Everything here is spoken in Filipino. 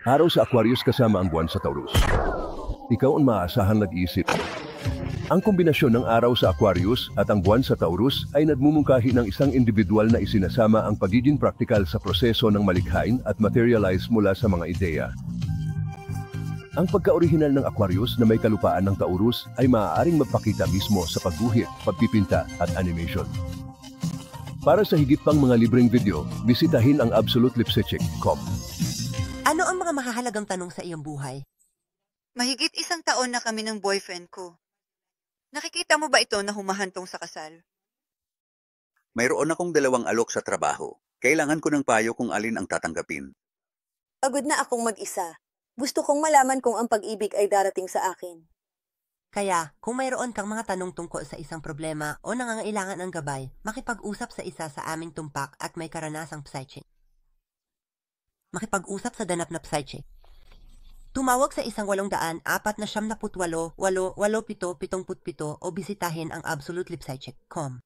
Araw sa Aquarius kasama ang buwan sa Taurus. Ikaw ang maaasahan nag-iisip. Ang kombinasyon ng araw sa Aquarius at ang buwan sa Taurus ay nagmumungkahi ng isang individual na isinasama ang pagiging praktikal sa proseso ng malikhain at materialize mula sa mga ideya. Ang pagka-orihinal ng Aquarius na may kalupaan ng Taurus ay maaaring magpakita mismo sa pagguhit, pagpipinta at animation. Para sa higit pang mga libreng video, bisitahin ang absolutelipsecheck.com. Ano ang mga mahahalagang tanong sa iyong buhay? Mahigit 1 taon na kami ng boyfriend ko. Nakikita mo ba ito na humahantong sa kasal? Mayroon akong 2 alok sa trabaho. Kailangan ko ng payo kung alin ang tatanggapin. Pagod na akong mag-isa. Gusto kong malaman kung ang pag-ibig ay darating sa akin. Kaya, kung mayroon kang mga tanong tungkol sa isang problema o nangangailangan ng gabay, makipag-usap sa isa sa aming tumpak at may karanasang psychic. Makipag-usap sa ganap na psychic. Tumawag sa 1-800-478-887-77 o bisitahin ang absolutelipsecheck.com.